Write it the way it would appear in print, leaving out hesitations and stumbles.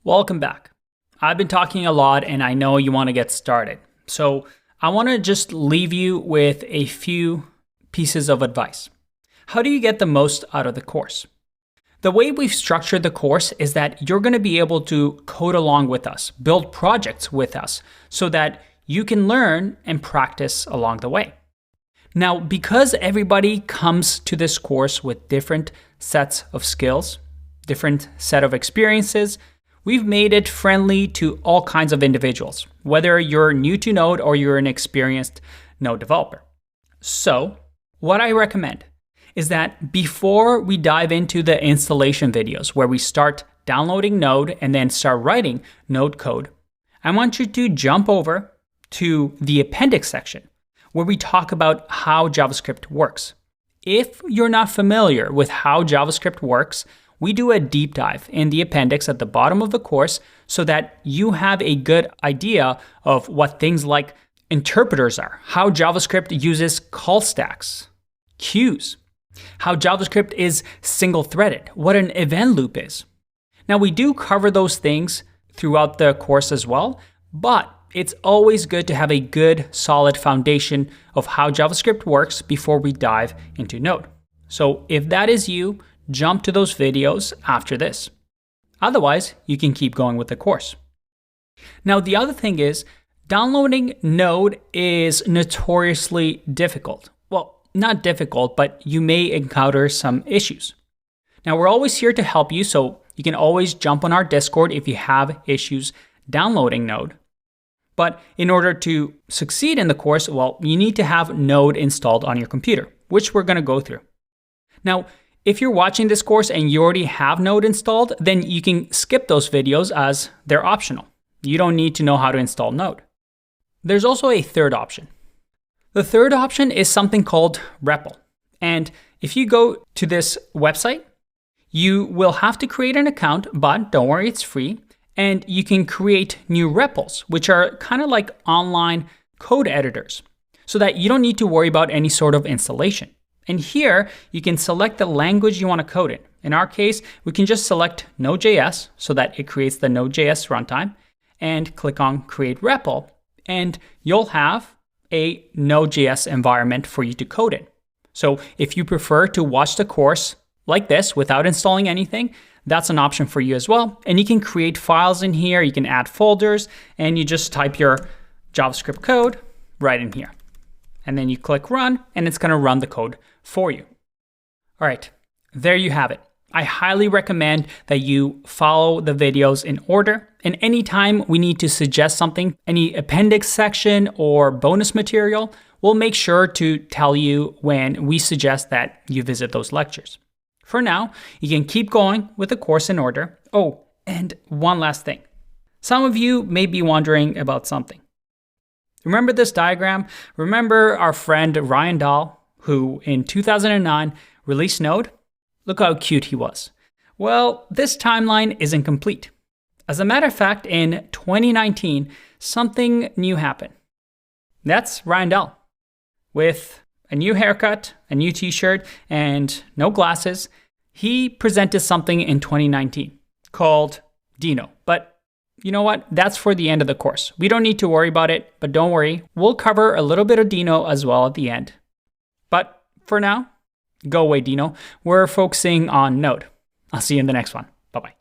Welcome back. I've been talking a lot and I know you want to get started. So I want to just leave you with a few pieces of advice. How do you get the most out of the course? The way we've structured the course is that you're going to be able to code along with us, build projects with us, so that you can learn and practice along the way. Now, because everybody comes to this course with different sets of skills, different set of experiences, we've made it friendly to all kinds of individuals, whether you're new to Node or you're an experienced Node developer. So what I recommend is that before we dive into the installation videos where we start downloading Node and then start writing Node code, I want you to jump over to the appendix section where we talk about how JavaScript works. If you're not familiar with how JavaScript works, we do a deep dive in the appendix at the bottom of the course so that you have a good idea of what things like interpreters are, how JavaScript uses call stacks, queues, how JavaScript is single-threaded, what an event loop is. Now, we do cover those things throughout the course as well, but it's always good to have a good, solid foundation of how JavaScript works before we dive into Node. So if that is you, jump to those videos after this. Otherwise, you can keep going with the course. Now, the other thing is, downloading Node is notoriously difficult. Well, not difficult, but you may encounter some issues. Now, we're always here to help you, so you can always jump on our Discord if you have issues downloading Node. But in order to succeed in the course, well, you need to have Node installed on your computer, which we're going to go through. Now, if you're watching this course and you already have Node installed, then you can skip those videos as they're optional. You don't need to know how to install Node. There's also a third option. The third option is something called REPL. And if you go to this website, you will have to create an account, but don't worry, it's free. And you can create new REPLs, which are kind of like online code editors, so that you don't need to worry about any sort of installation. And here, you can select the language you want to code in. In our case, we can just select Node.js so that it creates the Node.js runtime and click on Create REPL, and you'll have a Node.js environment for you to code in. So if you prefer to watch the course like this without installing anything, that's an option for you as well. And you can create files in here, you can add folders, and you just type your JavaScript code right in here. And then you click run, and it's going to run the code for you. All right, there you have it. I highly recommend that you follow the videos in order. And anytime we need to suggest something, any appendix section or bonus material, we'll make sure to tell you when we suggest that you visit those lectures. For now, you can keep going with the course in order. Oh, and one last thing. Some of you may be wondering about something. Remember this diagram? Remember our friend Ryan Dahl, who in 2009 released Node? Look how cute he was. Well, this timeline isn't complete. As a matter of fact, in 2019, something new happened. That's Ryan Dahl. With a new haircut, a new t-shirt, and no glasses, he presented something in 2019 called Dino. But you know what? That's for the end of the course. We don't need to worry about it, but don't worry. We'll cover a little bit of Dino as well at the end. But for now, go away, Dino. We're focusing on Node. I'll see you in the next one. Bye-bye.